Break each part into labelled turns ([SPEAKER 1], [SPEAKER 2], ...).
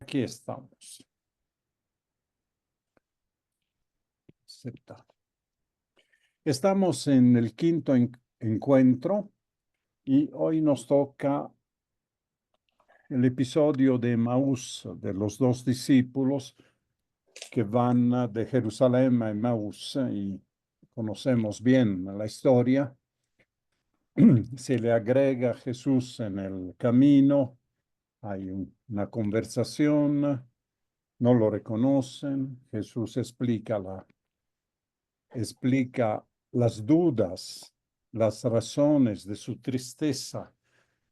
[SPEAKER 1] Aquí estamos. Aceptar. Estamos en el quinto encuentro y hoy nos toca el episodio de Emaús, de los dos discípulos que van de Jerusalén a Emaús y conocemos bien la historia. Se le agrega Jesús en el camino, hay una conversación, no lo reconocen, Jesús explica las dudas, las razones de su tristeza,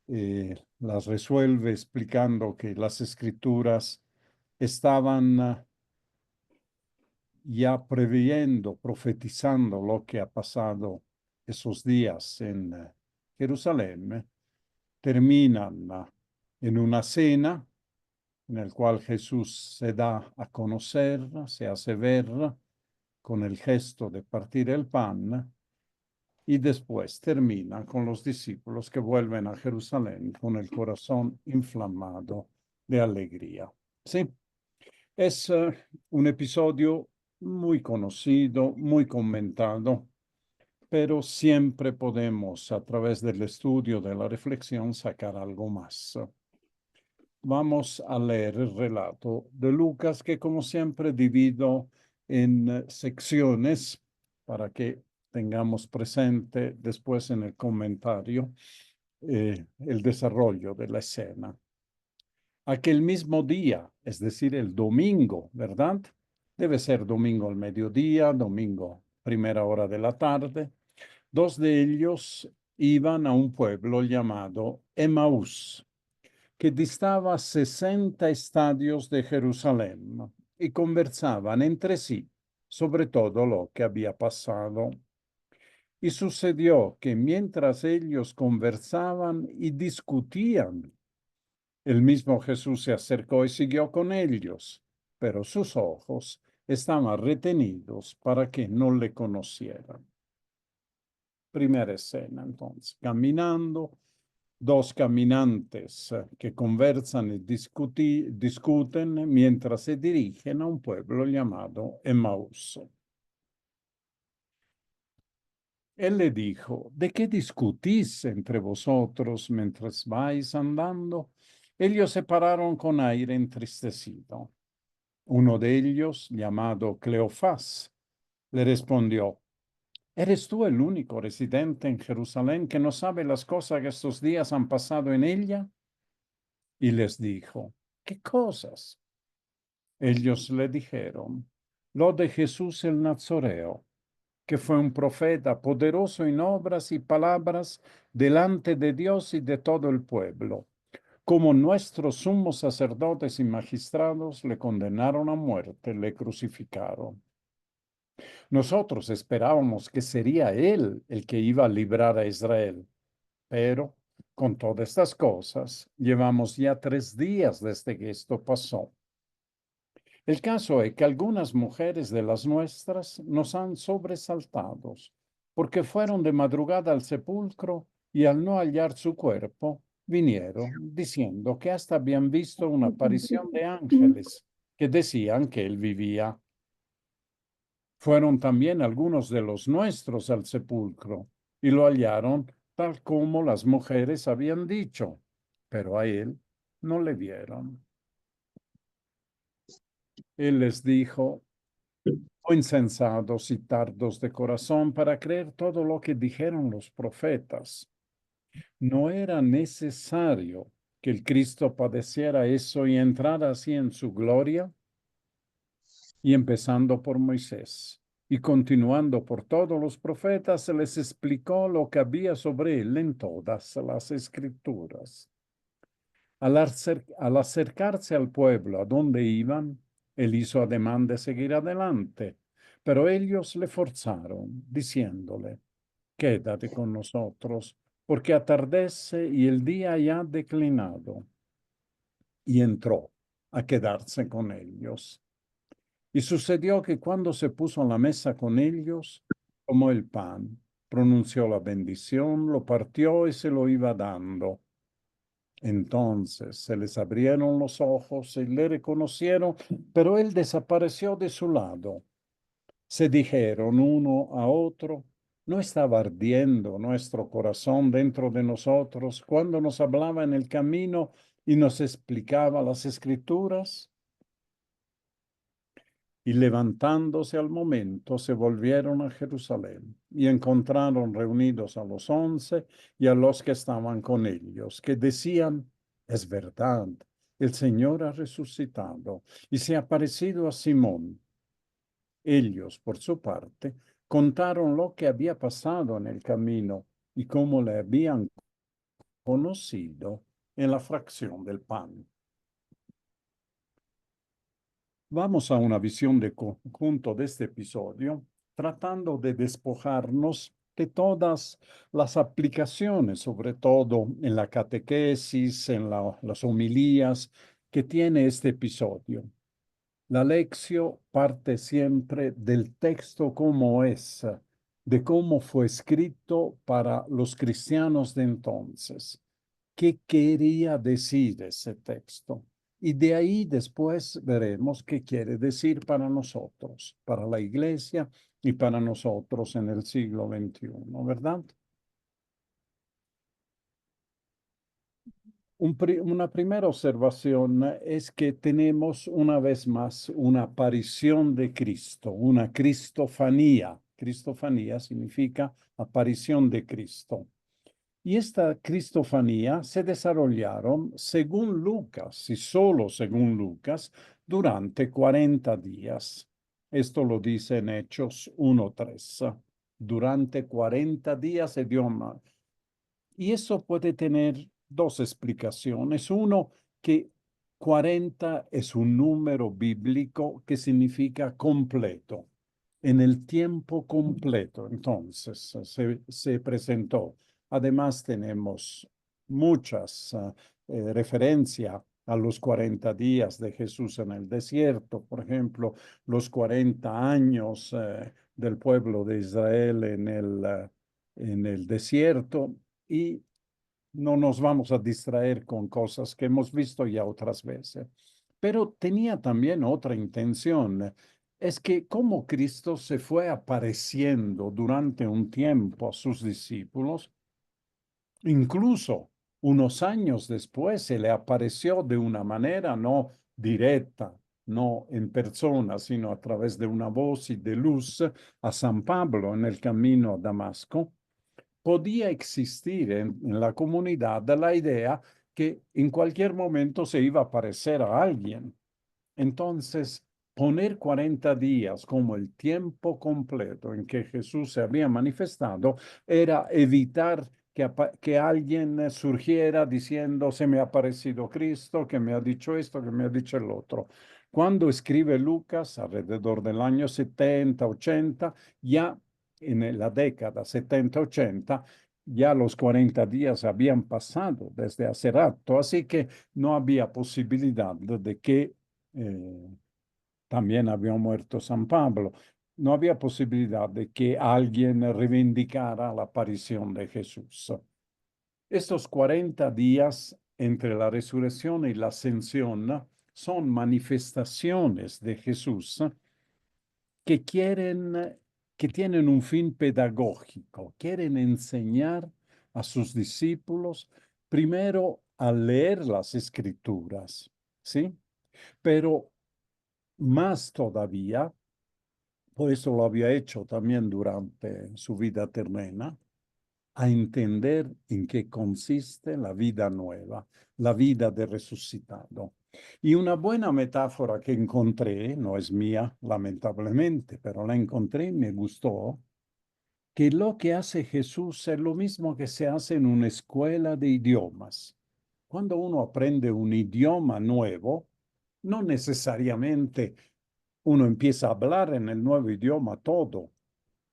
[SPEAKER 1] las resuelve explicando que las escrituras estaban ya previendo, profetizando lo que ha pasado esos días en Jerusalén. Terminan en una cena en la cual Jesús se da a conocer, se hace ver con el gesto de partir el pan y después termina con los discípulos que vuelven a Jerusalén con el corazón inflamado de alegría. Sí, es un episodio muy conocido, muy comentado, pero siempre podemos, a través del estudio, de la reflexión, sacar algo más. Vamos a leer el relato de Lucas, que como siempre divido en secciones para que tengamos presente después en el comentario el desarrollo de la escena. Aquel mismo día, es decir, el domingo, ¿verdad? Debe ser domingo al mediodía, domingo primera hora de la tarde. Dos de ellos iban a un pueblo llamado Emaús, que distaba 60 estadios de Jerusalén, y conversaban entre sí sobre todo lo que había pasado. Y sucedió que mientras ellos conversaban y discutían, el mismo Jesús se acercó y siguió con ellos, pero sus ojos estaban retenidos para que no le conocieran. Primera escena, entonces, caminando, dos caminantes que conversan y discuten mientras se dirigen a un pueblo llamado Emaús. Él le dijo: ¿de qué discutís entre vosotros mientras vais andando? Ellos se pararon con aire entristecido. Uno de ellos, llamado Cleofás, le respondió: ¿eres tú el único residente en Jerusalén que no sabe las cosas que estos días han pasado en ella? Y les dijo: ¿qué cosas? Ellos le dijeron: lo de Jesús el Nazareo, que fue un profeta poderoso en obras y palabras delante de Dios y de todo el pueblo. Como nuestros sumos sacerdotes y magistrados le condenaron a muerte, le crucificaron. Nosotros esperábamos que sería él el que iba a librar a Israel, pero con todas estas cosas llevamos ya 3 días desde que esto pasó. El caso es que algunas mujeres de las nuestras nos han sobresaltado, porque fueron de madrugada al sepulcro y al no hallar su cuerpo, vinieron diciendo que hasta habían visto una aparición de ángeles que decían que él vivía. Fueron también algunos de los nuestros al sepulcro y lo hallaron tal como las mujeres habían dicho, pero a él no le vieron. Él les dijo: oh insensatos y tardos de corazón para creer todo lo que dijeron los profetas. ¿No era necesario que el Cristo padeciera eso y entrara así en su gloria? Y empezando por Moisés y continuando por todos los profetas, se les explicó lo que había sobre él en todas las escrituras. Al acercarse al pueblo a donde iban, él hizo ademán de seguir adelante, pero ellos le forzaron, diciéndole: quédate con nosotros, porque atardece y el día ya ha declinado. Y entró a quedarse con ellos. Y sucedió que cuando se puso a la mesa con ellos, tomó el pan, pronunció la bendición, lo partió y se lo iba dando. Entonces se les abrieron los ojos y le reconocieron, pero él desapareció de su lado. Se dijeron uno a otro, ¿no estaba ardiendo nuestro corazón dentro de nosotros cuando nos hablaba en el camino y nos explicaba las escrituras? Y levantándose al momento, se volvieron a Jerusalén y encontraron reunidos a los 11 y a los que estaban con ellos, que decían, es verdad, el Señor ha resucitado y se ha aparecido a Simón. Ellos, por su parte, contaron lo que había pasado en el camino y cómo le habían conocido en la fracción del pan. Vamos a una visión de conjunto de este episodio, tratando de despojarnos de todas las aplicaciones, sobre todo en la catequesis, en las homilías que tiene este episodio. La lección parte siempre del texto como es, de cómo fue escrito para los cristianos de entonces. ¿Qué quería decir ese texto? Y de ahí después veremos qué quiere decir para nosotros, para la iglesia y para nosotros en el siglo XXI, ¿verdad? Una primera observación es que tenemos una vez más una aparición de Cristo, una cristofanía. Cristofanía significa aparición de Cristo. Y esta cristofanía se desarrollaron, según Lucas, y solo según Lucas, durante 40 días. Esto lo dice en Hechos 1:3. Durante 40 días se dio. Y eso puede tener dos explicaciones. Uno, que 40 es un número bíblico que significa completo. En el tiempo completo, entonces, se presentó. Además, tenemos muchas referencias a los 40 días de Jesús en el desierto, por ejemplo, los 40 años del pueblo de Israel en el desierto, y no nos vamos a distraer con cosas que hemos visto ya otras veces. Pero tenía también otra intención. Es que como Cristo se fue apareciendo durante un tiempo a sus discípulos, incluso unos años después se le apareció de una manera no directa, no en persona, sino a través de una voz y de luz a San Pablo en el camino a Damasco. Podía existir en la comunidad la idea que en cualquier momento se iba a aparecer a alguien. Entonces, poner 40 días como el tiempo completo en que Jesús se había manifestado era evitar que alguien surgiera diciendo, se me ha aparecido Cristo, que me ha dicho esto, que me ha dicho el otro. Cuando escribe Lucas, alrededor del año 70, 80, ya en la década 70, 80, ya los 40 días habían pasado desde hace rato, así que no había posibilidad de que también había muerto San Pablo. No había posibilidad de que alguien reivindicara la aparición de Jesús. Estos 40 días entre la resurrección y la ascensión son manifestaciones de Jesús que que tienen un fin pedagógico, quieren enseñar a sus discípulos primero a leer las escrituras, ¿sí? Pero más todavía, por eso lo había hecho también durante su vida terrena, a entender en qué consiste la vida nueva, la vida de resucitado. Y una buena metáfora que encontré, no es mía, lamentablemente, pero la encontré y me gustó, que lo que hace Jesús es lo mismo que se hace en una escuela de idiomas. Cuando uno aprende un idioma nuevo, no necesariamente uno empieza a hablar en el nuevo idioma todo.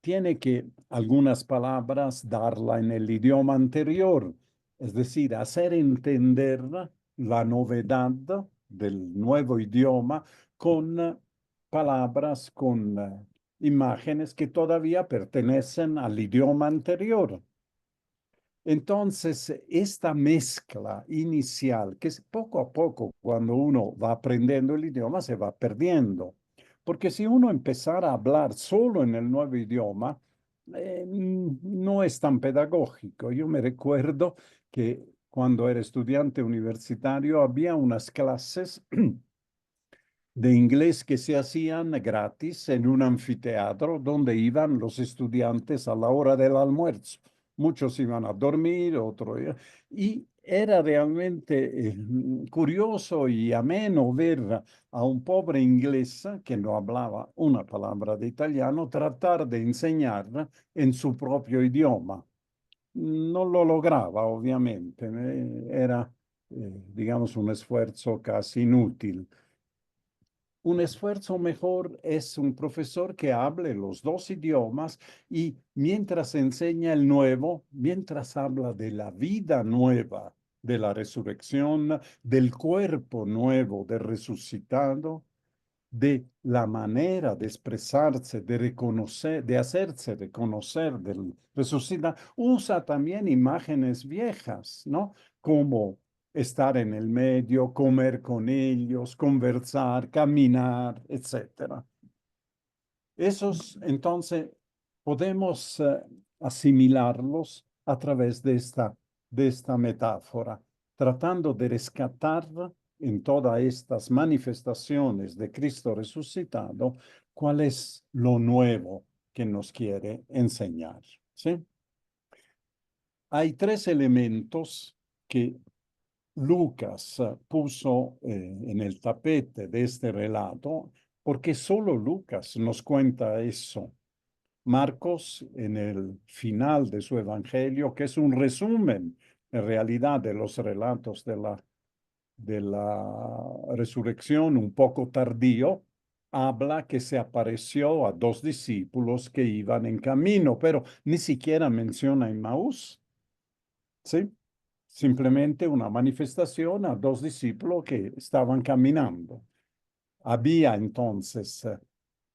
[SPEAKER 1] Tiene que algunas palabras darla en el idioma anterior, es decir, hacer entender la novedad del nuevo idioma con palabras, con imágenes que todavía pertenecen al idioma anterior. Entonces, esta mezcla inicial, que es poco a poco, cuando uno va aprendiendo el idioma, se va perdiendo. Porque si uno empezara a hablar solo en el nuevo idioma, no es tan pedagógico. Yo me recuerdo que cuando era estudiante universitario había unas clases de inglés que se hacían gratis en un anfiteatro donde iban los estudiantes a la hora del almuerzo. Muchos iban a dormir, otros. Y era realmente curioso y ameno ver a un pobre inglés que no hablaba una palabra de italiano tratar de enseñar en su propio idioma. No lo lograba, obviamente. Era, digamos, un esfuerzo casi inútil. Un esfuerzo mejor es un profesor que hable los dos idiomas y mientras enseña el nuevo, mientras habla de la vida nueva, de la resurrección, del cuerpo nuevo, del resucitado, de la manera de expresarse, de reconocer, de hacerse reconocer del resucitado, usa también imágenes viejas, ¿no? Como estar en el medio, comer con ellos, conversar, caminar, etcétera. Esos, entonces, podemos asimilarlos a través de esta metáfora, tratando de rescatar en todas estas manifestaciones de Cristo resucitado cuál es lo nuevo que nos quiere enseñar. ¿Sí? Hay tres elementos que Lucas puso en el tapete de este relato, porque solo Lucas nos cuenta eso. Marcos, en el final de su evangelio, que es un resumen en realidad de los relatos de la resurrección un poco tardío, habla que se apareció a dos discípulos que iban en camino, pero ni siquiera menciona Emmaús, ¿sí? Simplemente una manifestación a dos discípulos que estaban caminando. Había entonces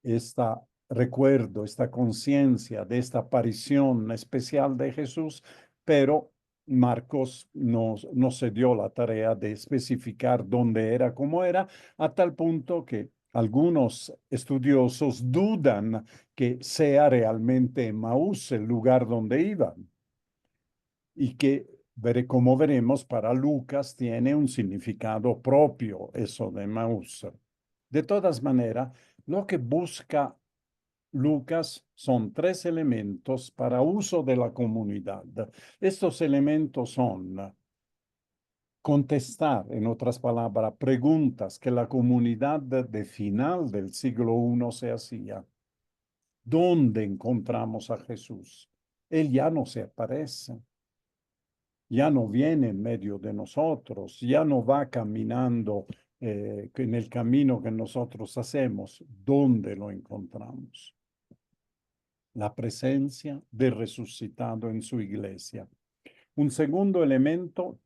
[SPEAKER 1] este recuerdo, esta conciencia de esta aparición especial de Jesús, pero Marcos no se dio la tarea de especificar dónde era, cómo era, a tal punto que algunos estudiosos dudan que sea realmente Maús el lugar donde iban y que, como veremos, para Lucas tiene un significado propio eso de Maús. De todas maneras, lo que busca Lucas son tres elementos para uso de la comunidad. Estos elementos son contestar, en otras palabras, preguntas que la comunidad de final del siglo I se hacía. ¿Dónde encontramos a Jesús? Él ya no se aparece, ya no viene en medio de nosotros, ya no va caminando en el camino que nosotros hacemos. ¿Dónde lo encontramos? La presencia del resucitado en su iglesia. Un segundo elemento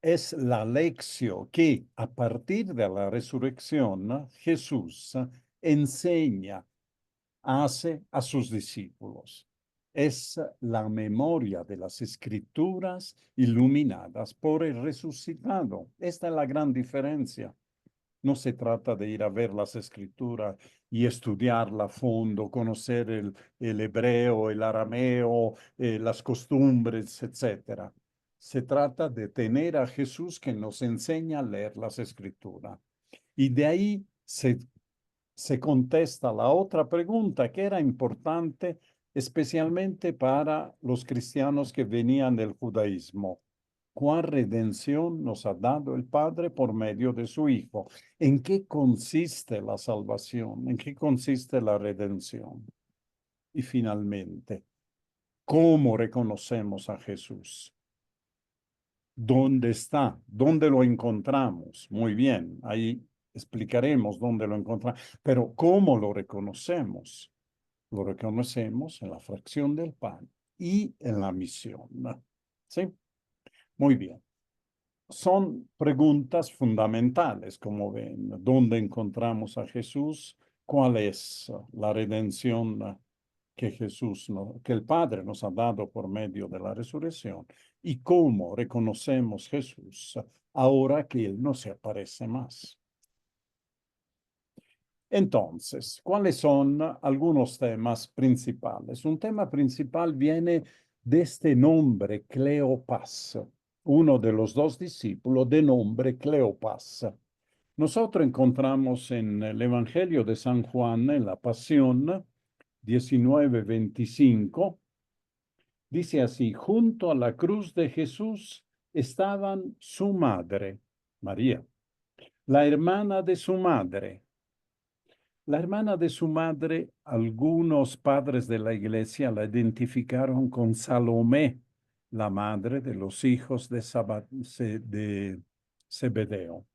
[SPEAKER 1] es la lección que a partir de la resurrección Jesús enseña, hace a sus discípulos. Es la memoria de las escrituras iluminadas por el resucitado. Esta es la gran diferencia. No se trata de ir a ver las escrituras y estudiarla a fondo, conocer el hebreo, el arameo, las costumbres, etcétera. Se trata de tener a Jesús que nos enseña a leer las escrituras. Y de ahí se contesta la otra pregunta que era importante, especialmente para los cristianos que venían del judaísmo. ¿Cuál redención nos ha dado el Padre por medio de su Hijo? ¿En qué consiste la salvación? ¿En qué consiste la redención? Y finalmente, ¿cómo reconocemos a Jesús? ¿Dónde está? ¿Dónde lo encontramos? Muy bien, ahí explicaremos dónde lo encontramos, pero ¿cómo lo reconocemos? Lo reconocemos en la fracción del pan y en la misión. ¿Sí? Muy bien. Son preguntas fundamentales, como ven. ¿Dónde encontramos a Jesús? ¿Cuál es la redención que que el Padre nos ha dado por medio de la resurrección y cómo reconocemos Jesús ahora que Él no se aparece más. Entonces, ¿cuáles son algunos temas principales? Un tema principal viene de este nombre, Cleopas, uno de los dos discípulos de nombre Cleopas. Nosotros encontramos en el Evangelio de San Juan, en la Pasión 19:25, dice así: junto a la cruz de Jesús estaban su madre, María, la hermana de su madre. La hermana de su madre, algunos padres de la iglesia la identificaron con Salomé, la madre de los hijos de Zebedeo.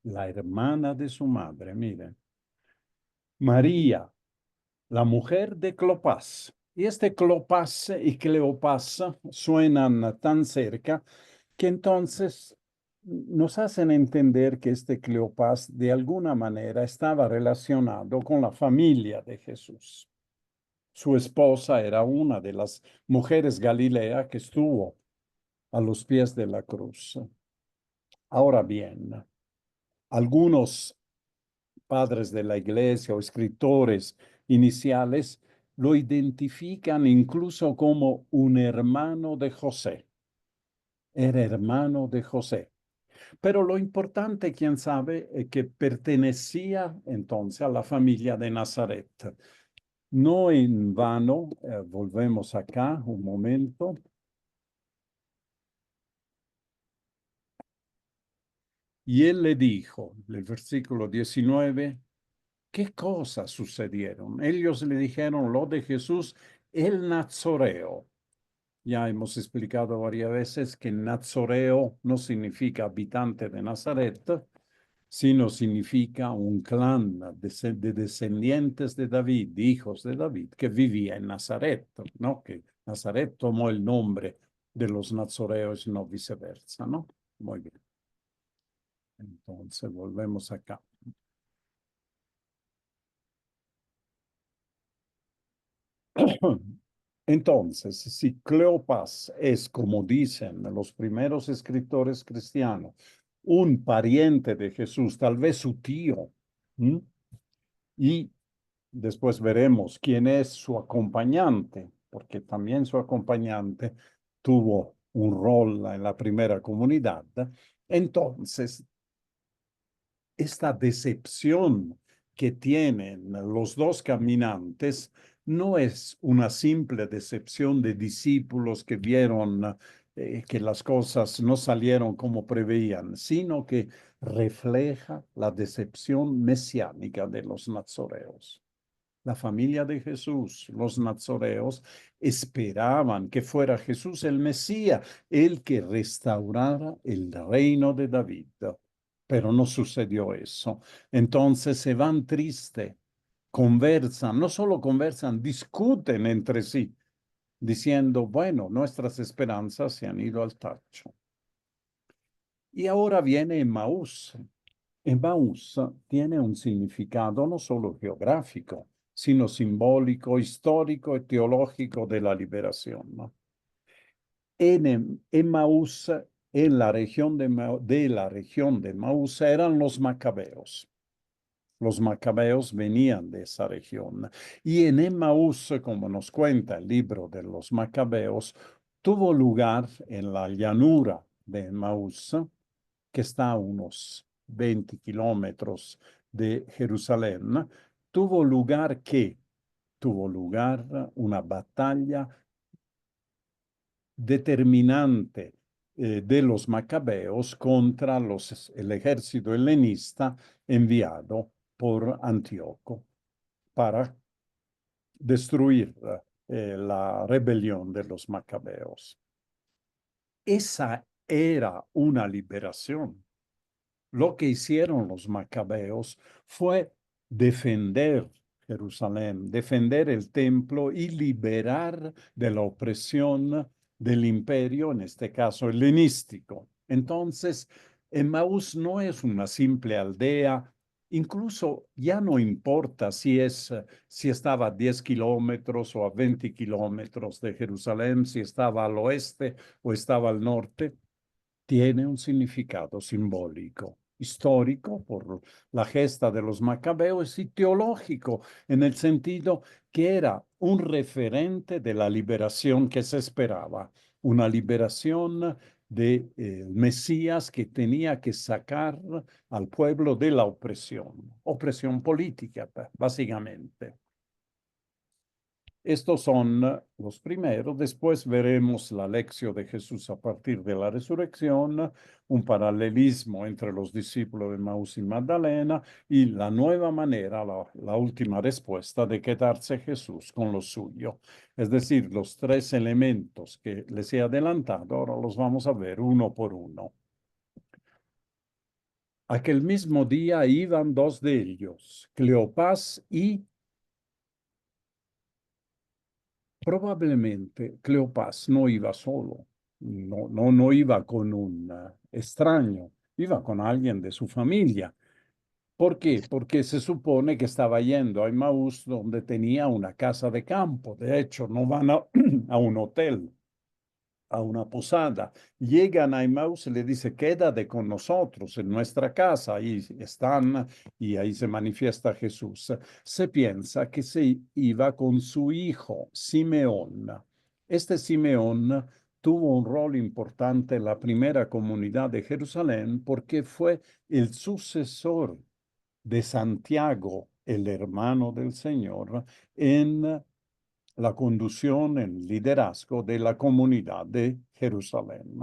[SPEAKER 1] La hermana de su madre, miren. María, la mujer de Clopas. Y este Clopas y Cleopas suenan tan cerca que entonces nos hacen entender que este Cleopas de alguna manera estaba relacionado con la familia de Jesús. Su esposa era una de las mujeres Galilea que estuvo a los pies de la cruz. Ahora bien, algunos padres de la iglesia o escritores iniciales lo identifican incluso como un hermano de José. Era hermano de José. Pero lo importante, quién sabe, es que pertenecía entonces a la familia de Nazaret. No en vano, volvemos acá un momento. Y él le dijo, el versículo 19, ¿qué cosas sucedieron? Ellos le dijeron lo de Jesús, el Nazoreo. Ya hemos explicado varias veces que Nazoreo no significa habitante de Nazaret, sino significa un clan de descendientes de David, hijos de David, que vivía en Nazaret, ¿no? Que Nazaret tomó el nombre de los nazoreos y no viceversa, ¿no? Muy bien. Entonces, volvemos acá. Entonces, si Cleopas es, como dicen los primeros escritores cristianos, un pariente de Jesús, tal vez su tío, ¿m? Y después veremos quién es su acompañante, porque también su acompañante tuvo un rol en la primera comunidad. Entonces, esta decepción que tienen los dos caminantes no es una simple decepción de discípulos que vieron que las cosas no salieron como preveían, sino que refleja la decepción mesiánica de los nazoreos. La familia de Jesús, los nazoreos, esperaban que fuera Jesús el Mesías, el que restaurara el reino de David. Pero no sucedió eso. Entonces se van tristes, conversan, no solo conversan, discuten entre sí, diciendo, bueno, nuestras esperanzas se han ido al tacho. Y ahora viene Emmaús. Emmaús tiene un significado no solo geográfico, sino simbólico, histórico y teológico de la liberación, ¿no? En Emmaús, en la región de Maús, eran los macabeos. Los macabeos venían de esa región. Y en Emmaús, como nos cuenta el libro de los macabeos, tuvo lugar en la llanura de Emmaús, que está a unos 20 kilómetros de Jerusalén. Tuvo lugar una batalla determinante de los macabeos contra el ejército helenista enviado por Antíoco para destruir la rebelión de los macabeos. Esa era una liberación. Lo que hicieron los macabeos fue defender Jerusalén, defender el templo y liberar de la opresión del imperio, en este caso helenístico. Entonces, Emmaús no es una simple aldea Incluso ya no importa si estaba a 10 kilómetros o a 20 kilómetros de Jerusalén, si estaba al oeste o estaba al norte, tiene un significado simbólico, histórico por la gesta de los macabeos y teológico en el sentido que era un referente de la liberación que se esperaba, una liberación de Mesías que tenía que sacar al pueblo de la opresión política, básicamente. Estos son los primeros. Después veremos la lección de Jesús a partir de la resurrección, un paralelismo entre los discípulos de Maús y Magdalena y la nueva manera, la última respuesta de quedarse Jesús con lo suyo. Es decir, los tres elementos que les he adelantado, ahora los vamos a ver uno por uno. Aquel mismo día iban dos de ellos, Cleopas y probablemente Cleopas no iba solo, no iba con un extraño, iba con alguien de su familia. ¿Por qué? Porque se supone que estaba yendo a Emmaús, donde tenía una casa de campo. De hecho, no van a un hotel, a una posada. Llegan a Emmaús y le dice, quédate con nosotros en nuestra casa. Ahí están y ahí se manifiesta Jesús. Se piensa que se iba con su hijo, Simeón. Este Simeón tuvo un rol importante en la primera comunidad de Jerusalén porque fue el sucesor de Santiago, el hermano del Señor, en la conducción, el liderazgo de la comunidad de Jerusalén.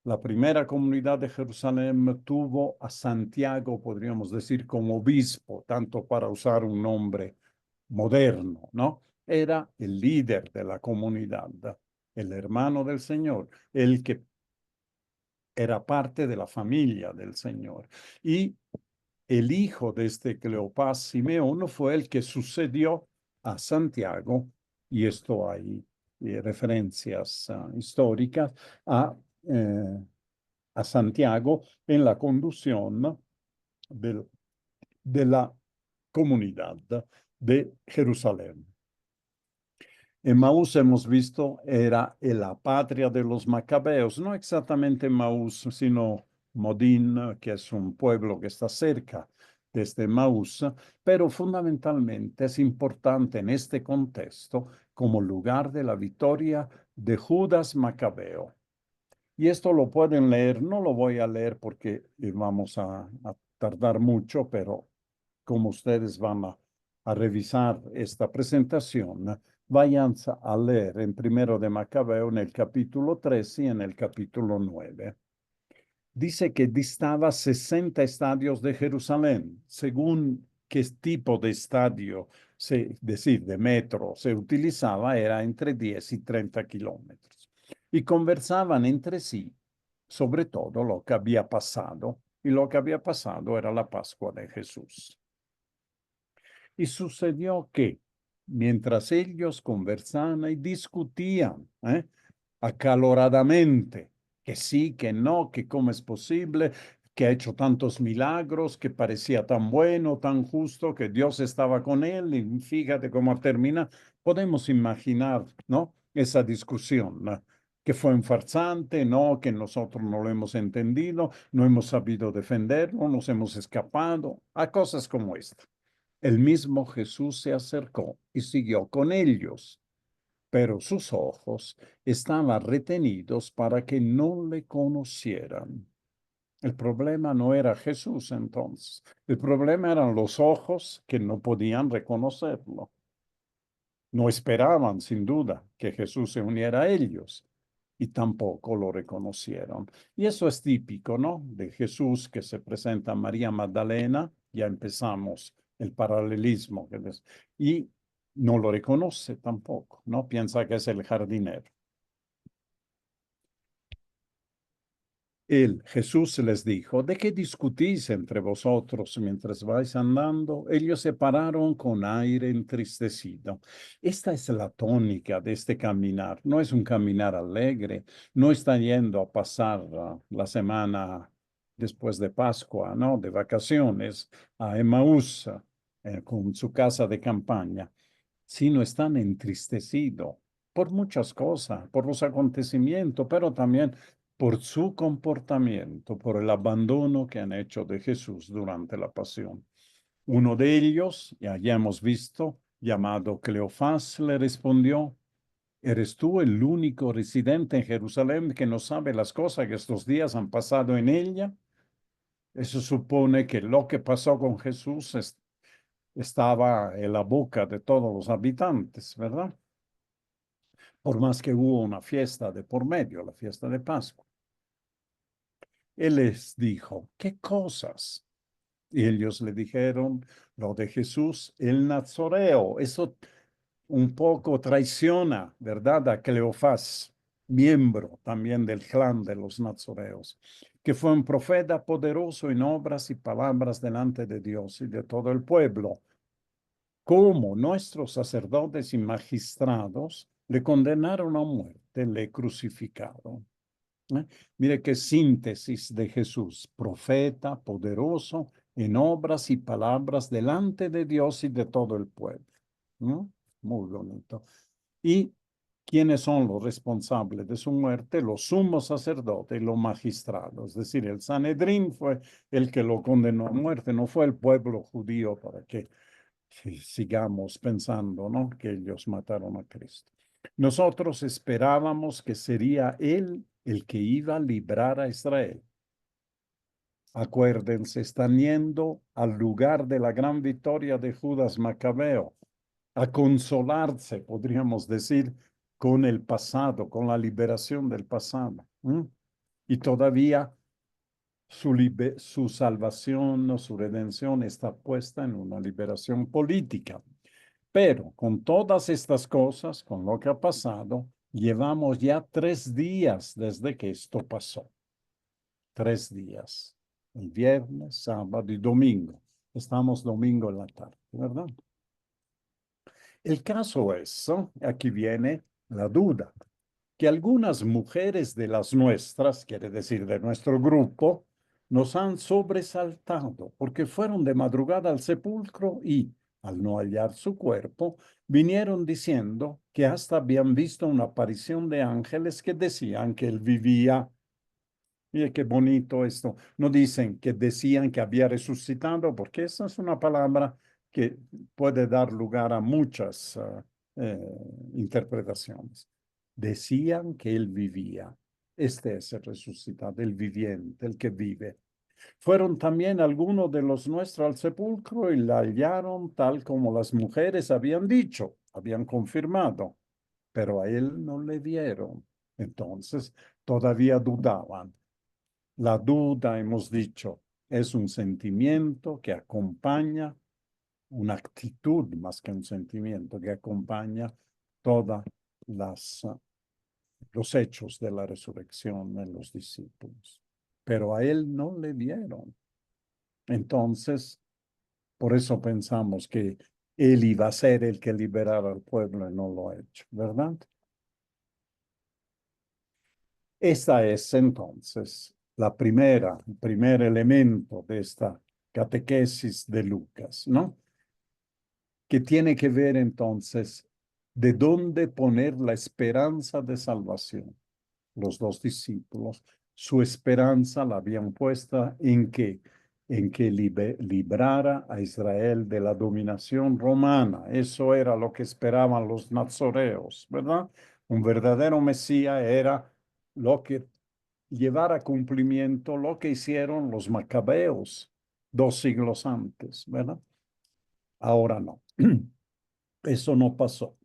[SPEAKER 1] La primera comunidad de Jerusalén tuvo a Santiago, podríamos decir, como obispo, tanto para usar un nombre moderno, ¿no? Era el líder de la comunidad, el hermano del Señor, el que era parte de la familia del Señor. Y el hijo de este Cleopas Simeón fue el que sucedió a Santiago, y esto hay referencias históricas eh, a Santiago en la conducción de la comunidad de Jerusalén. Emmaús, hemos visto, era la patria de los macabeos, no exactamente Emmaús, sino Modín, que es un pueblo que está cerca de este Emmaús, pero fundamentalmente es importante en este contexto como lugar de la victoria de Judas Macabeo. Y esto lo pueden leer, no lo voy a leer porque vamos a tardar mucho, pero como ustedes van a revisar esta presentación, vayan a leer en Primero de Macabeo en el capítulo 13 y en el capítulo 9. Dice que distaba 60 estadios de Jerusalén, según qué tipo de estadio, decir, de metro se utilizaba, era entre 10 y 30 kilómetros. Y conversaban entre sí sobre todo lo que había pasado, y lo que había pasado era la Pascua de Jesús. Y sucedió que, mientras ellos conversaban y discutían acaloradamente, que sí, que no, que cómo es posible, que ha hecho tantos milagros, que parecía tan bueno, tan justo, que Dios estaba con él, y fíjate cómo termina, podemos imaginar, ¿no? Esa discusión, ¿no? Que fue un farsante, no, que nosotros no lo hemos entendido, no hemos sabido defenderlo, nos hemos escapado, a cosas como esta. El mismo Jesús se acercó y siguió con ellos, pero sus ojos estaban retenidos para que no le conocieran. El problema no era Jesús entonces, el problema eran los ojos que no podían reconocerlo. No esperaban, sin duda, que Jesús se uniera a ellos y tampoco lo reconocieron. Y eso es típico, ¿no? De Jesús que se presenta a María Magdalena, ya empezamos el paralelismo, y no lo reconoce tampoco, ¿no? Piensa que es el jardinero. Jesús les dijo, ¿de qué discutís entre vosotros mientras vais andando? Ellos se pararon con aire entristecido. Esta es la tónica de este caminar. No es un caminar alegre. No están yendo a pasar la semana después de Pascua, ¿no? De vacaciones, a Emaús, con su casa de campaña, sino están entristecidos por muchas cosas, por los acontecimientos, pero también por su comportamiento, por el abandono que han hecho de Jesús durante la pasión. Uno de ellos, ya hemos visto, llamado Cleofás, le respondió: ¿Eres tú el único residente en Jerusalén que no sabe las cosas que estos días han pasado en ella? Eso supone que lo que pasó con Jesús estaba en la boca de todos los habitantes, ¿verdad? Por más que hubo una fiesta de por medio, la fiesta de Pascua. Él les dijo: ¿qué cosas? Y ellos le dijeron: lo de Jesús, el Nazoreo. Eso un poco traiciona, ¿verdad?, a Cleofás, miembro también del clan de los nazoreos, que fue un profeta poderoso en obras y palabras delante de Dios y de todo el pueblo. Como nuestros sacerdotes y magistrados le condenaron a muerte, le crucificaron. Mire qué síntesis de Jesús: profeta poderoso en obras y palabras delante de Dios y de todo el pueblo. ¿No? Muy bonito. ¿Y quiénes son los responsables de su muerte? Los sumos sacerdotes y los magistrados. Es decir, el Sanedrín fue el que lo condenó a muerte, no fue el pueblo judío, para que sigamos pensando, ¿no?, que ellos mataron a Cristo. Nosotros esperábamos que sería Él el que iba a librar a Israel. Acuérdense, están yendo al lugar de la gran victoria de Judas Macabeo, a consolarse, podríamos decir, con el pasado, con la liberación del pasado. Y todavía su salvación o su redención está puesta en una liberación política. Pero con todas estas cosas, con lo que ha pasado, llevamos ya 3 días desde que esto pasó. 3 días. El viernes, sábado y domingo. Estamos domingo en la tarde, ¿verdad? El caso es, aquí viene la duda, que algunas mujeres de las nuestras, quiere decir de nuestro grupo, nos han sobresaltado porque fueron de madrugada al sepulcro y, al no hallar su cuerpo, vinieron diciendo que hasta habían visto una aparición de ángeles que decían que él vivía. Mire qué bonito esto. No dicen que decían que había resucitado, porque esa es una palabra que puede dar lugar a muchas eh, interpretaciones. Decían que él vivía. Este es el resucitado, el viviente, el que vive. Fueron también algunos de los nuestros al sepulcro y la hallaron tal como las mujeres habían dicho, habían confirmado, pero a él no le vieron. Entonces, todavía dudaban. La duda, hemos dicho, es un sentimiento que acompaña, una actitud más que un sentimiento, que acompaña todos los hechos de la resurrección en los discípulos. Pero a él no le vieron. Entonces, por eso pensamos que él iba a ser el que liberara al pueblo y no lo ha hecho, ¿verdad? Esta es entonces el primer elemento de esta catequesis de Lucas, ¿no? Que tiene que ver entonces de dónde poner la esperanza de salvación. Los dos discípulos, su esperanza la habían puesta en que librara a Israel de la dominación romana. Eso era lo que esperaban los nazoreos, ¿verdad? Un verdadero Mesías era lo que llevara a cumplimiento lo que hicieron los macabeos 2 siglos antes, ¿verdad? Ahora no. Eso no pasó.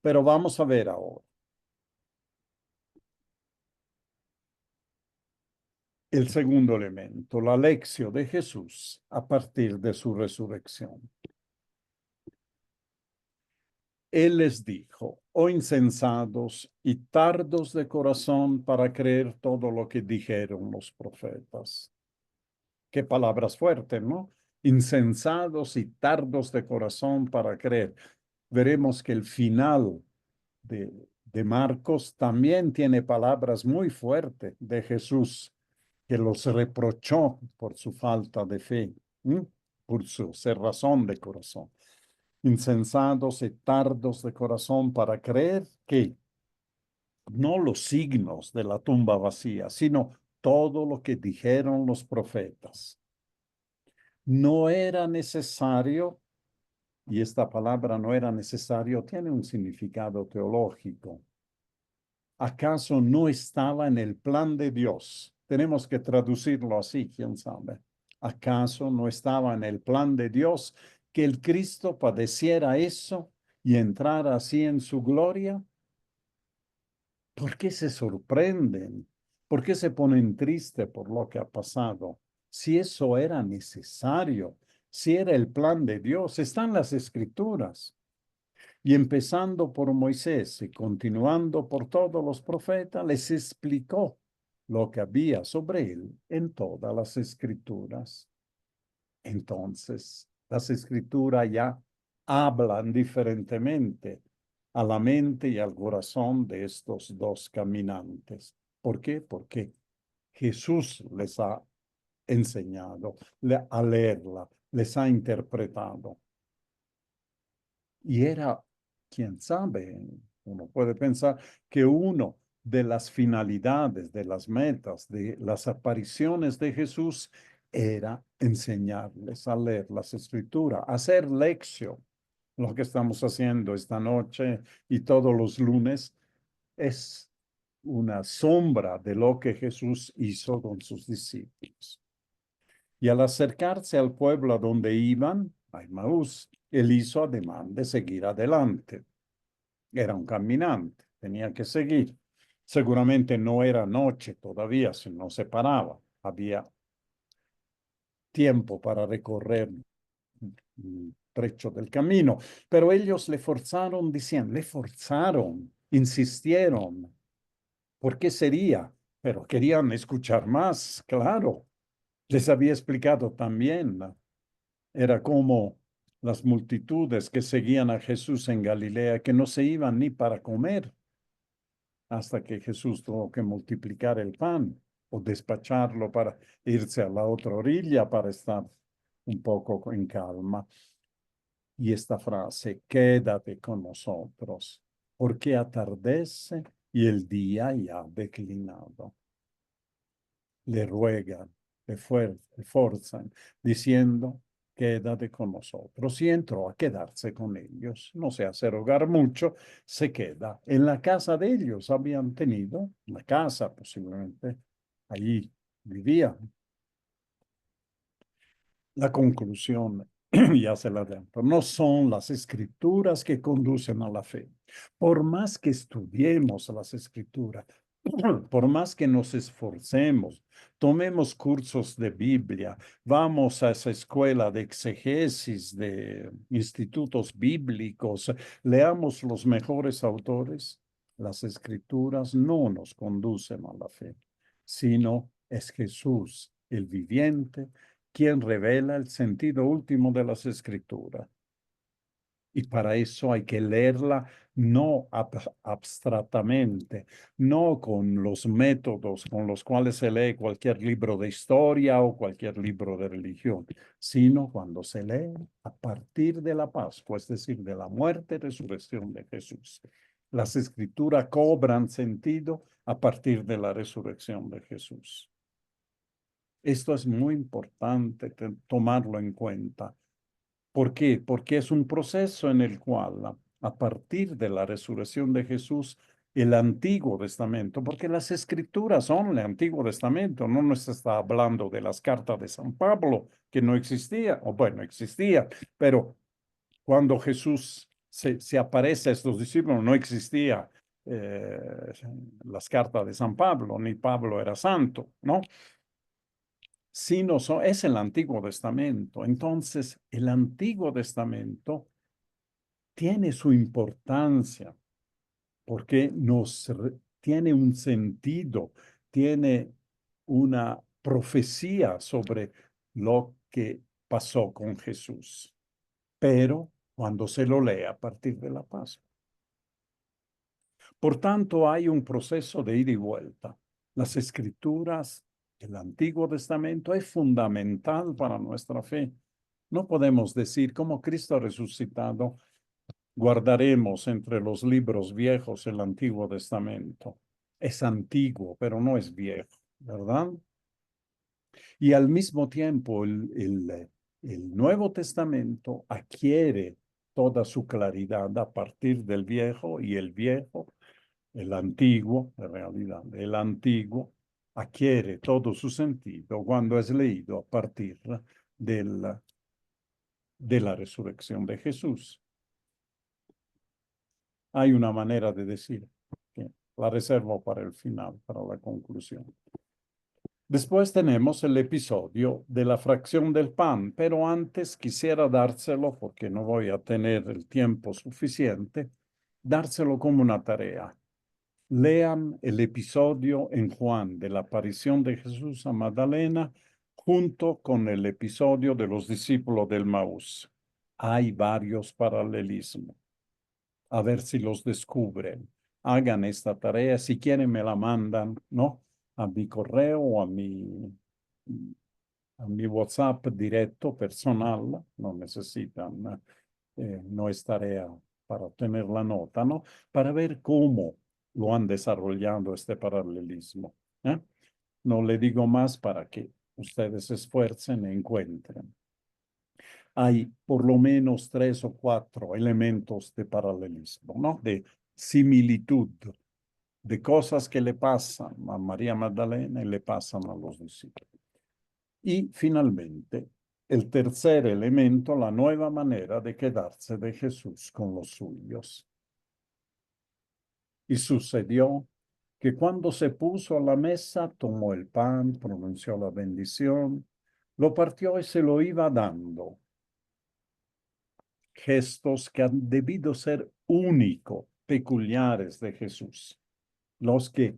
[SPEAKER 1] Pero vamos a ver ahora. El segundo elemento, la lección de Jesús a partir de su resurrección. Él les dijo: oh insensatos y tardos de corazón para creer todo lo que dijeron los profetas. Qué palabras fuertes, ¿no? Insensatos y tardos de corazón para creer. Veremos que el final de Marcos también tiene palabras muy fuertes de Jesús. que los reprochó por su falta de fe, por su cerrazón de corazón. Insensatos y tardos de corazón para creer que no los signos de la tumba vacía, sino todo lo que dijeron los profetas. No era necesario, y esta palabra no era necesario, tiene un significado teológico. ¿Acaso no estaba en el plan de Dios? Tenemos que traducirlo así, quién sabe. ¿Acaso no estaba en el plan de Dios que el Cristo padeciera eso y entrara así en su gloria? ¿Por qué se sorprenden? ¿Por qué se ponen tristes por lo que ha pasado? Si eso era necesario, si era el plan de Dios, están las escrituras. Y empezando por Moisés y continuando por todos los profetas, les explicó lo que había sobre él en todas las escrituras. Entonces, las escrituras ya hablan diferentemente a la mente y al corazón de estos dos caminantes. ¿Por qué? Porque Jesús les ha enseñado a leerla, les ha interpretado. Y era, quién sabe, uno puede pensar que uno de las finalidades, de las metas, de las apariciones de Jesús era enseñarles a leer las escrituras, hacer lección. Lo que estamos haciendo esta noche y todos los lunes es una sombra de lo que Jesús hizo con sus discípulos. Y al acercarse al pueblo a donde iban, a Emmaús, él hizo ademán de seguir adelante. Era un caminante, tenía que seguir. Seguramente no era noche todavía, si no se paraba. Había tiempo para recorrer un trecho del camino, pero ellos le forzaron diciendo, le forzaron, insistieron. ¿Por qué sería? Pero querían escuchar más, claro. Les había explicado también. Era como las multitudes que seguían a Jesús en Galilea, que no se iban ni para comer hasta que Jesús tuvo que multiplicar el pan o despacharlo para irse a la otra orilla para estar un poco en calma. Y esta frase, quédate con nosotros, porque atardece y el día ya ha declinado. Le ruegan, le forzan, diciendo, quédate con nosotros. Y entró a quedarse con ellos. No se hace rogar mucho, se queda en la casa de ellos. Habían tenido una casa, posiblemente. Allí vivían. La conclusión, ya se la den, pero no son las escrituras que conducen a la fe. Por más que estudiemos las escrituras, por más que nos esforcemos, tomemos cursos de Biblia, vamos a esa escuela de exegesis, de institutos bíblicos, leamos los mejores autores, las escrituras no nos conducen a la fe, sino es Jesús, el viviente, quien revela el sentido último de las escrituras. Y para eso hay que leerla no abstractamente, no con los métodos con los cuales se lee cualquier libro de historia o cualquier libro de religión, sino cuando se lee a partir de la Pascua, es decir, de la muerte y resurrección de Jesús. Las escrituras cobran sentido a partir de la resurrección de Jesús. Esto es muy importante tomarlo en cuenta. ¿Por qué? Porque es un proceso en el cual, a partir de la resurrección de Jesús, el Antiguo Testamento, porque las escrituras son el Antiguo Testamento, no nos está hablando de las cartas de San Pablo, que no existía, o bueno, existía, pero cuando Jesús se aparece a estos discípulos, no existía las cartas de San Pablo, ni Pablo era santo, ¿no? Sino es el Antiguo Testamento. Entonces, el Antiguo Testamento tiene su importancia porque tiene un sentido, tiene una profecía sobre lo que pasó con Jesús. Pero cuando se lo lee a partir de la Pascua. Por tanto, hay un proceso de ida y vuelta. Las escrituras El Antiguo Testamento es fundamental para nuestra fe. No podemos decir, como Cristo ha resucitado, guardaremos entre los libros viejos el Antiguo Testamento. Es antiguo, pero no es viejo, ¿verdad? Y al mismo tiempo el Nuevo Testamento adquiere toda su claridad a partir del viejo y el viejo, el antiguo, en realidad, el antiguo adquiere todo su sentido cuando es leído a partir del, de la resurrección de Jesús. Hay una manera de decir que la reservo para el final, para la conclusión. Después tenemos el episodio de la fracción del pan, pero antes quisiera dárselo, porque no voy a tener el tiempo suficiente, dárselo como una tarea. Lean el episodio en Juan de la aparición de Jesús a Magdalena junto con el episodio de los discípulos del Maús. Hay varios paralelismos. A ver si los descubren. Hagan esta tarea. Si quieren, me la mandan, ¿no? A mi correo o a mi WhatsApp directo, personal. No necesitan, no es tarea para tener la nota, ¿no? Para ver cómo lo han desarrollado este paralelismo. ¿Eh? No le digo más para que ustedes se esfuercen e encuentren. Hay por lo menos 3 o 4 elementos de paralelismo, ¿no? De similitud, de cosas que le pasan a María Magdalena y le pasan a los discípulos. Y finalmente, el tercer elemento, la nueva manera de quedarse de Jesús con los suyos. Y sucedió que cuando se puso a la mesa, tomó el pan, pronunció la bendición, lo partió y se lo iba dando. Gestos que han debido ser únicos, peculiares de Jesús. Los que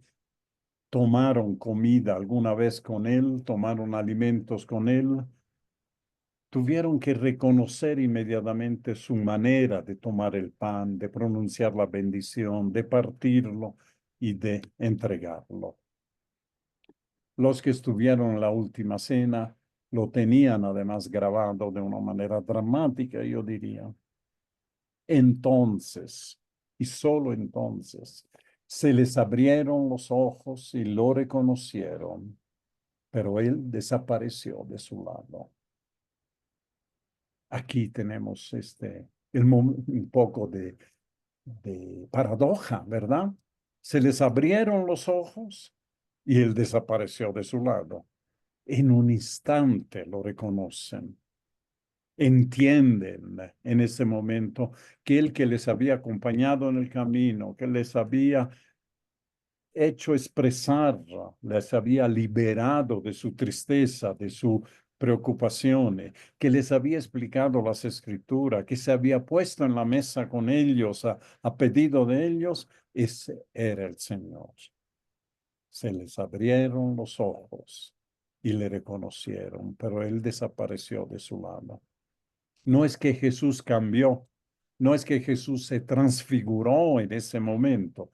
[SPEAKER 1] tomaron comida alguna vez con él, tomaron alimentos con él, tuvieron que reconocer inmediatamente su manera de tomar el pan, de pronunciar la bendición, de partirlo y de entregarlo. Los que estuvieron en la última cena lo tenían además grabado de una manera dramática, yo diría. Entonces, y solo entonces, se les abrieron los ojos y lo reconocieron, pero él desapareció de su lado. Aquí tenemos un poco de paradoja, ¿verdad? Se les abrieron los ojos y él desapareció de su lado. En un instante lo reconocen. Entienden en ese momento que el que les había acompañado en el camino, que les había hecho expresar, les había liberado de su tristeza, de su preocupaciones, que les había explicado las escrituras, que se había puesto en la mesa con ellos a pedido de ellos, ese era el Señor. Se les abrieron los ojos y le reconocieron, pero él desapareció de su lado. No es que Jesús cambió, no es que Jesús se transfiguró en ese momento.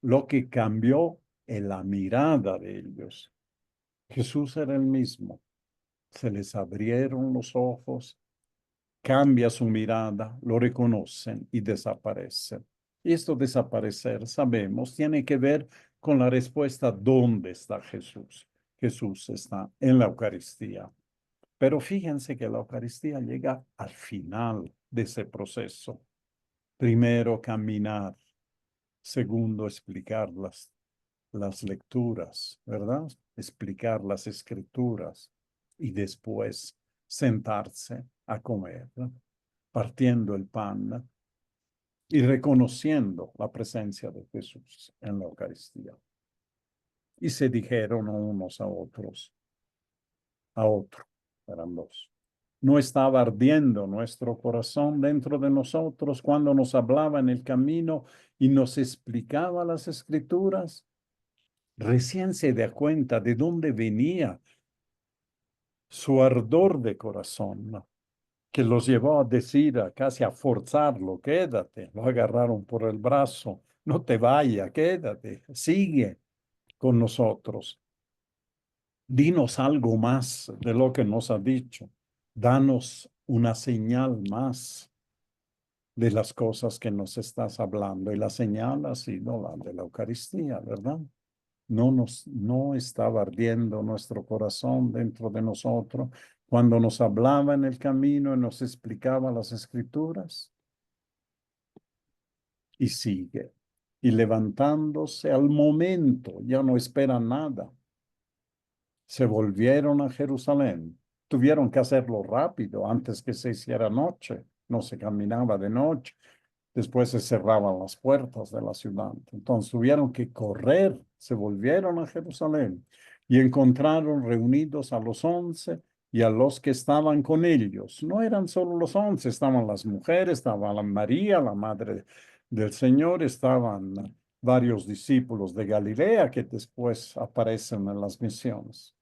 [SPEAKER 1] Lo que cambió es la mirada de ellos. Jesús era el mismo. Se les abrieron los ojos, cambia su mirada, lo reconocen y desaparecen. Y esto desaparecer, sabemos, tiene que ver con la respuesta ¿dónde está Jesús? Jesús está en la Eucaristía. Pero fíjense que la Eucaristía llega al final de ese proceso. Primero, caminar. Segundo, explicar las lecturas, ¿verdad? Explicar las escrituras y después sentarse a comer, ¿no? Partiendo el pan y reconociendo la presencia de Jesús en la Eucaristía. Y se dijeron unos a otros, eran dos. ¿No estaba ardiendo nuestro corazón dentro de nosotros cuando nos hablaba en el camino y nos explicaba las escrituras? Recién se da cuenta de dónde venía su ardor de corazón, ¿no? Que los llevó a decir, casi a forzarlo, quédate. Lo agarraron por el brazo, no te vayas, quédate, sigue con nosotros. dinos algo más de lo que nos ha dicho. Danos una señal más de las cosas que nos estás hablando. Y la señal ha sido la de la Eucaristía, ¿verdad? No estaba ardiendo nuestro corazón dentro de nosotros cuando nos hablaba en el camino y nos explicaba las Escrituras. Y sigue. Y levantándose al momento, ya no espera nada. Se volvieron a Jerusalén. Tuvieron que hacerlo rápido antes que se hiciera noche. No se caminaba de noche. Después se cerraban las puertas de la ciudad. Entonces tuvieron que correr. Se volvieron a Jerusalén y encontraron reunidos a los 11 y a los que estaban con ellos. No eran solo los 11, estaban las mujeres, estaba la María, la madre del Señor, estaban varios discípulos de Galilea que después aparecen en las misiones.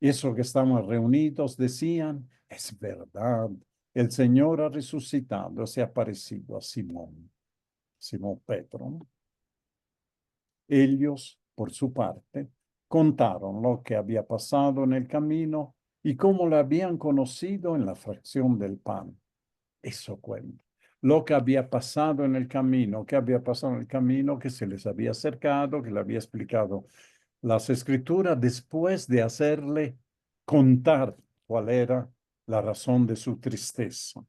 [SPEAKER 1] Eso que estaban reunidos decían, es verdad, el Señor ha resucitado, se ha aparecido a Simón Pedro, ¿no? Ellos, por su parte, contaron lo que había pasado en el camino y cómo lo habían conocido en la fracción del pan. Eso cuenta. Lo que había pasado en el camino, que había pasado en el camino, que se les había acercado, que le había explicado las Escrituras después de hacerle contar cuál era la razón de su tristeza.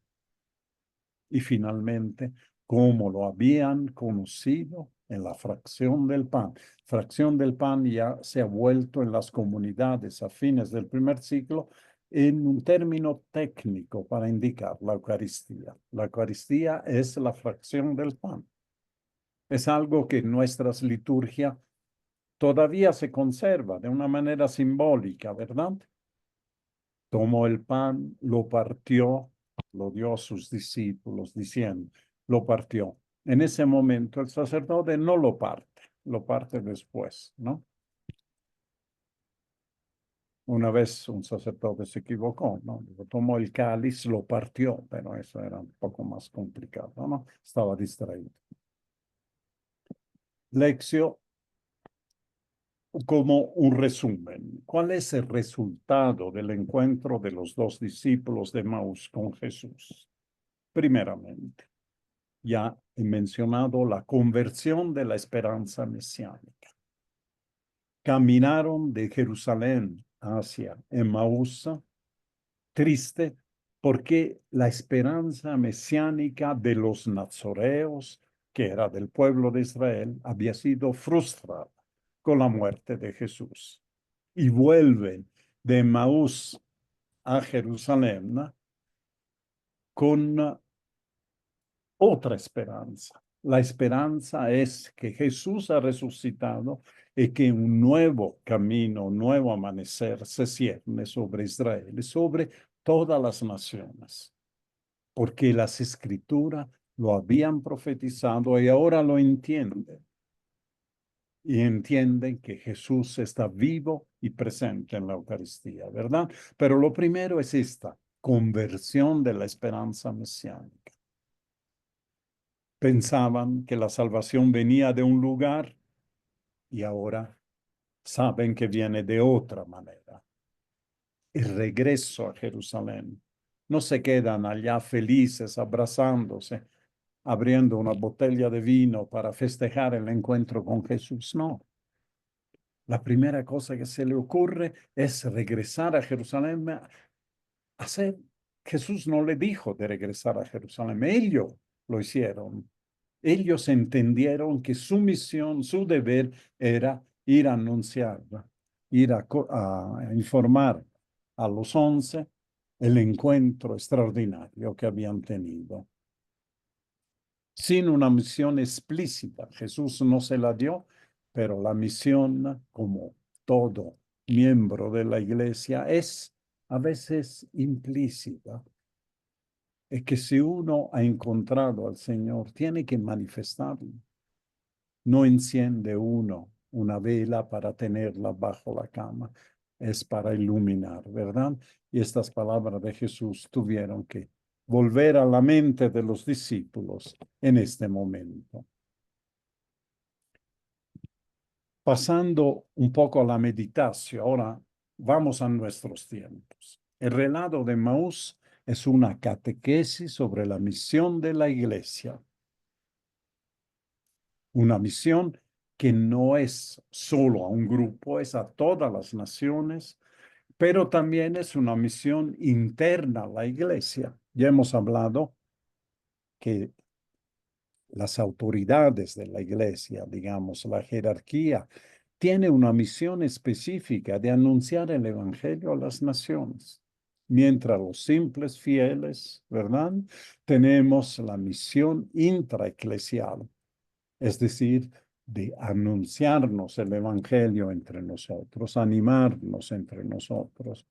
[SPEAKER 1] Y finalmente, cómo lo habían conocido en la fracción del pan. Fracción del pan ya se ha vuelto en las comunidades a fines del primer siglo en un término técnico para indicar la Eucaristía. La Eucaristía es la fracción del pan. Es algo que en nuestras liturgias todavía se conserva de una manera simbólica, ¿verdad? Tomó el pan, lo partió, lo dio a sus discípulos, diciendo, lo partió. En ese momento el sacerdote no lo parte después, ¿no? Una vez un sacerdote se equivocó, ¿no? Tomó el cáliz, lo partió, pero eso era un poco más complicado, ¿no? Estaba distraído. Lección como un resumen. ¿Cuál es el resultado del encuentro de los dos discípulos de Maús con Jesús? Primeramente, ya he mencionado la conversión de la esperanza mesiánica. Caminaron de Jerusalén hacia Emaús, triste porque la esperanza mesiánica de los nazoreos, que era del pueblo de Israel, había sido frustrada con la muerte de Jesús. Y vuelven de Emaús a Jerusalén, ¿no?, con otra esperanza. La esperanza es que Jesús ha resucitado y que un nuevo camino, un nuevo amanecer se cierne sobre Israel y sobre todas las naciones, porque las Escrituras lo habían profetizado y ahora lo entienden. Y entienden que Jesús está vivo y presente en la Eucaristía, ¿verdad? Pero lo primero es esta conversión de la esperanza mesiánica. Pensaban que la salvación venía de un lugar y ahora saben que viene de otra manera. El regreso a Jerusalén. No se quedan allá felices, abrazándose, abriendo una botella de vino para festejar el encuentro con Jesús. No. La primera cosa que se le ocurre es regresar a Jerusalén. Hacer. Jesús no le dijo de regresar a Jerusalén. Ellos lo hicieron. Ellos entendieron que su misión, su deber era ir a anunciar, ir a informar a los 11 el encuentro extraordinario que habían tenido. Sin una misión explícita, Jesús no se la dio, pero la misión, como todo miembro de la iglesia, es a veces implícita. Es que si uno ha encontrado al Señor, tiene que manifestarlo. No enciende uno una vela para tenerla bajo la cama, es para iluminar, ¿verdad? Y estas palabras de Jesús tuvieron que volver a la mente de los discípulos en este momento. Pasando un poco a la meditación, ahora vamos a nuestros tiempos. El relato de Maús es una catequesis sobre la misión de la Iglesia. Una misión que no es solo a un grupo, es a todas las naciones, pero también es una misión interna a la Iglesia. Ya hemos hablado que las autoridades de la Iglesia, digamos, la jerarquía, tiene una misión específica de anunciar el Evangelio a las naciones. Mientras los simples fieles, ¿verdad? Tenemos la misión intraeclesial, es decir, de anunciarnos el Evangelio entre nosotros, animarnos entre nosotros.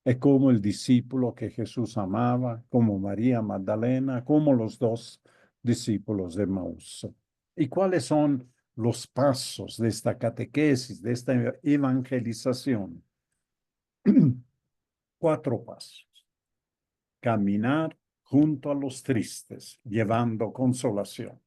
[SPEAKER 1] Es como el discípulo que Jesús amaba, como María Magdalena, como los dos discípulos de Maús. ¿Y cuáles son los pasos de esta catequesis, de esta evangelización? 4 pasos. Caminar junto a los tristes, llevando consolación.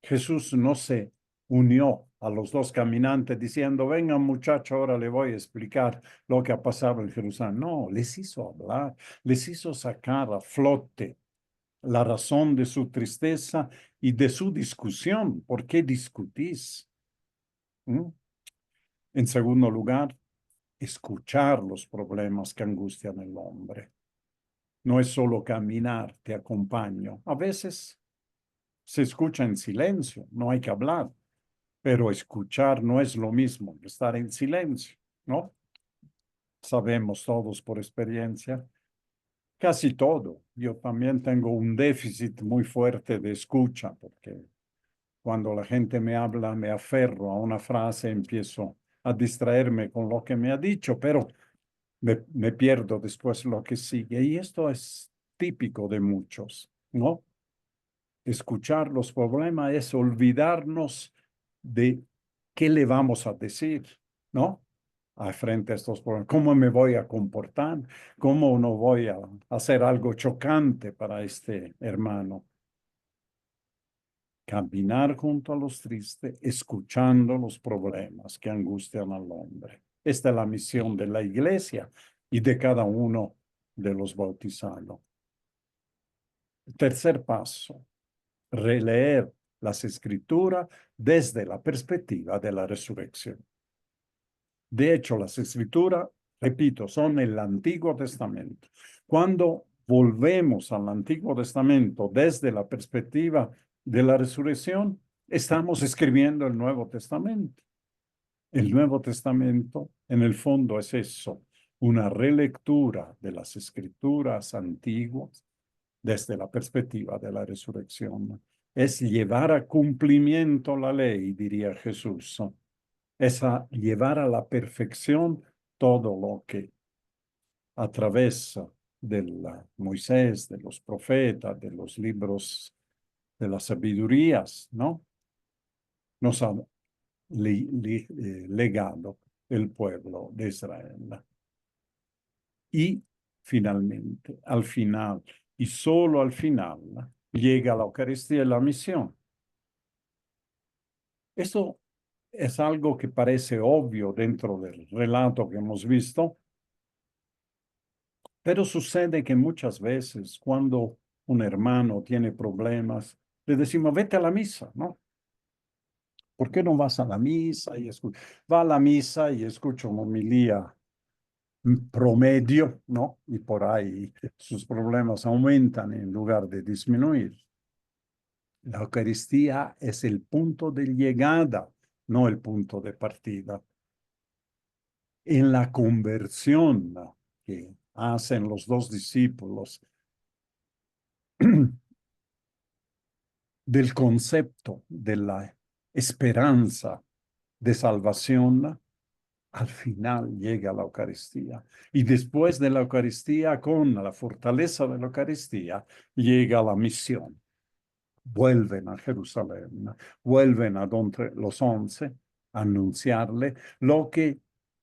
[SPEAKER 1] Jesús no se unió a los dos caminantes diciendo, vengan muchachos, ahora le voy a explicar lo que ha pasado en Jerusalén. No, les hizo hablar, les hizo sacar a flote la razón de su tristeza y de su discusión. ¿Por qué discutís? ¿Mm? En segundo lugar, escuchar los problemas que angustian al hombre. No es solo caminar, te acompaño. A veces se escucha en silencio, no hay que hablar. Pero escuchar no es lo mismo que estar en silencio, ¿no? Sabemos todos por experiencia, casi todo. Yo también tengo un déficit muy fuerte de escucha, porque cuando la gente me habla, me aferro a una frase, empiezo a distraerme con lo que me ha dicho, pero me pierdo después lo que sigue. Y esto es típico de muchos, ¿no? Escuchar los problemas es olvidarnos de qué le vamos a decir, ¿no? Frente a estos problemas. ¿Cómo me voy a comportar? ¿Cómo no voy a hacer algo chocante para este hermano? Caminar junto a los tristes, escuchando los problemas que angustian al hombre. Esta es la misión de la iglesia y de cada uno de los bautizados. Tercer paso, releer las escrituras desde la perspectiva de la resurrección. De hecho, las escrituras, repito, son el Antiguo Testamento. Cuando volvemos al Antiguo Testamento desde la perspectiva de la resurrección, estamos escribiendo el Nuevo Testamento. El Nuevo Testamento, en el fondo, es eso, una relectura de las escrituras antiguas desde la perspectiva de la resurrección. Es llevar a cumplimiento la ley, diría Jesús. Es a llevar a la perfección todo lo que a través de Moisés, de los profetas, de los libros de las sabidurías, ¿no? Nos ha legado el pueblo de Israel. Y finalmente, al final, y solo al final, llega la Eucaristía y la misión. Esto es algo que parece obvio dentro del relato que hemos visto, pero sucede que muchas veces cuando un hermano tiene problemas, le decimos, vete a la misa, ¿no? ¿Por qué no vas a la misa? Va a la misa y escucha una homilía promedio, ¿no? Y por ahí sus problemas aumentan en lugar de disminuir. La Eucaristía es el punto de llegada, no el punto de partida. En la conversión que hacen los dos discípulos del concepto de la esperanza de salvación, al final llega la Eucaristía. Y después de la Eucaristía, con la fortaleza de la Eucaristía, llega la misión. Vuelven a Jerusalén, vuelven a donde los 11, a anunciarle lo que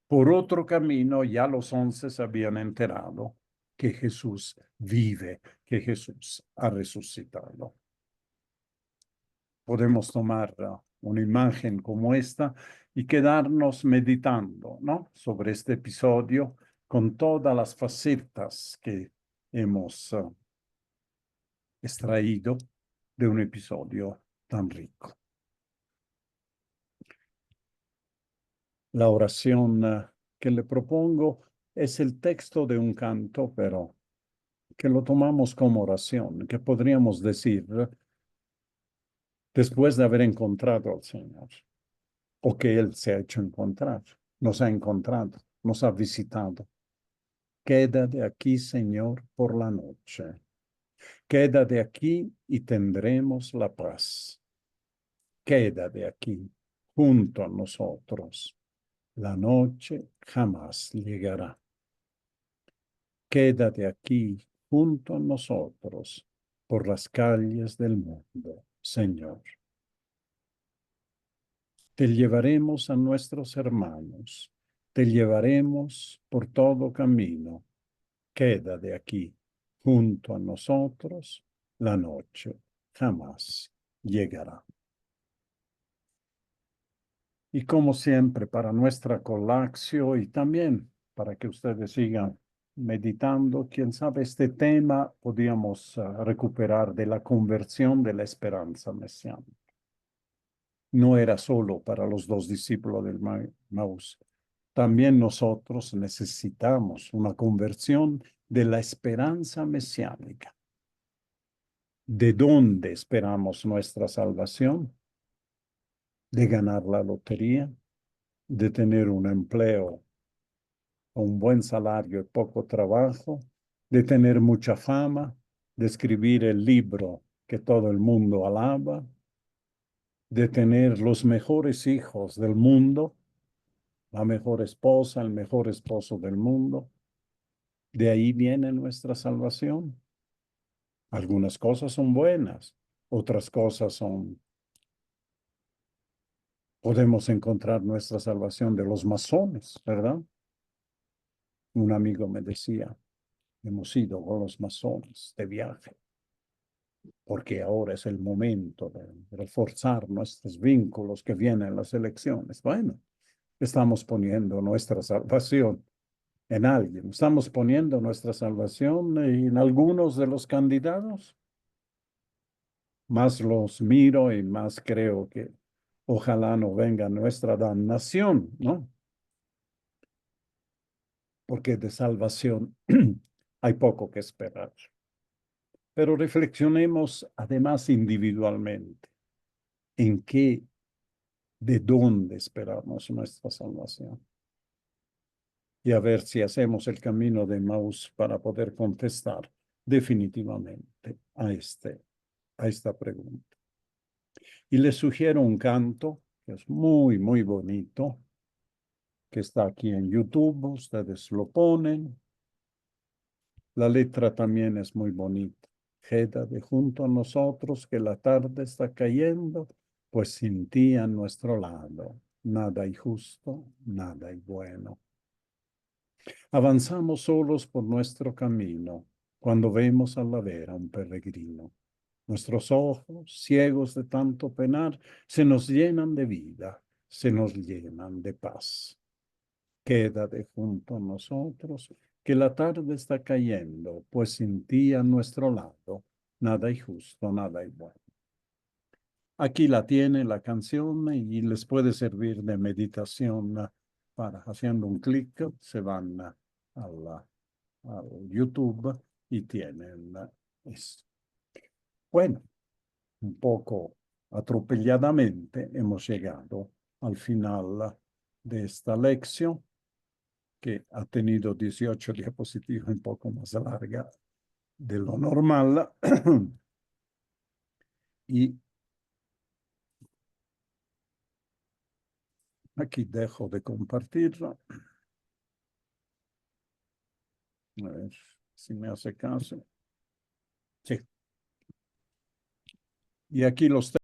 [SPEAKER 1] por otro camino ya los 11 se habían enterado, que Jesús vive, que Jesús ha resucitado. Podemos tomar una imagen como esta y quedarnos meditando, ¿no? Sobre este episodio con todas las facetas que hemos extraído de un episodio tan rico. La oración que le propongo es el texto de un canto, pero que lo tomamos como oración, que podríamos decir después de haber encontrado al Señor, o que Él se ha hecho encontrar, nos ha encontrado, nos ha visitado. Quédate aquí, Señor, por la noche. Quédate aquí y tendremos la paz. Quédate aquí, junto a nosotros. La noche jamás llegará. Quédate aquí, junto a nosotros, por las calles del mundo, Señor. Te llevaremos a nuestros hermanos, te llevaremos por todo camino. Quédate aquí, junto a nosotros, la noche jamás llegará. Y como siempre, para nuestra colaxio y también para que ustedes sigan meditando, quién sabe, este tema podríamos recuperar de la conversión de la esperanza mesiánica. No era solo para los dos discípulos del Maús. También nosotros necesitamos una conversión de la esperanza mesiánica. ¿De dónde esperamos nuestra salvación? ¿De ganar la lotería? ¿De tener un empleo o un buen salario y poco trabajo? ¿De tener mucha fama? ¿De escribir el libro que todo el mundo alaba? ¿De tener los mejores hijos del mundo? ¿La mejor esposa, el mejor esposo del mundo? ¿De ahí viene nuestra salvación? Algunas cosas son buenas, otras cosas son... Podemos encontrar nuestra salvación de los masones, ¿verdad? Un amigo me decía, hemos ido con los masones de viaje, porque ahora es el momento de reforzar nuestros vínculos que vienen las elecciones. Bueno, estamos poniendo nuestra salvación en alguien. Estamos poniendo nuestra salvación en algunos de los candidatos. Más los miro y más creo que ojalá no venga nuestra damnación, ¿no? Porque de salvación hay poco que esperar. Pero reflexionemos además individualmente en qué, de dónde esperamos nuestra salvación. Y a ver si hacemos el camino de Maús para poder contestar definitivamente a esta pregunta. Y les sugiero un canto que es muy, muy bonito, que está aquí en YouTube. Ustedes lo ponen. La letra también es muy bonita. Quédate junto a nosotros, que la tarde está cayendo, pues sin ti a nuestro lado, nada hay justo, nada hay bueno. Avanzamos solos por nuestro camino, cuando vemos a la vera un peregrino. Nuestros ojos, ciegos de tanto penar, se nos llenan de vida, se nos llenan de paz. Quédate junto a nosotros, que la tarde está cayendo, pues sin ti a nuestro lado, nada hay justo, nada hay bueno. Aquí la tiene la canción y les puede servir de meditación para haciendo un clic, se van al YouTube y tienen esto. Bueno, un poco atropelladamente hemos llegado al final de esta lección, que ha tenido 18 diapositivas, un poco más larga de lo normal. Y aquí dejo de compartirla. A ver si me hace caso. Sí. Y aquí los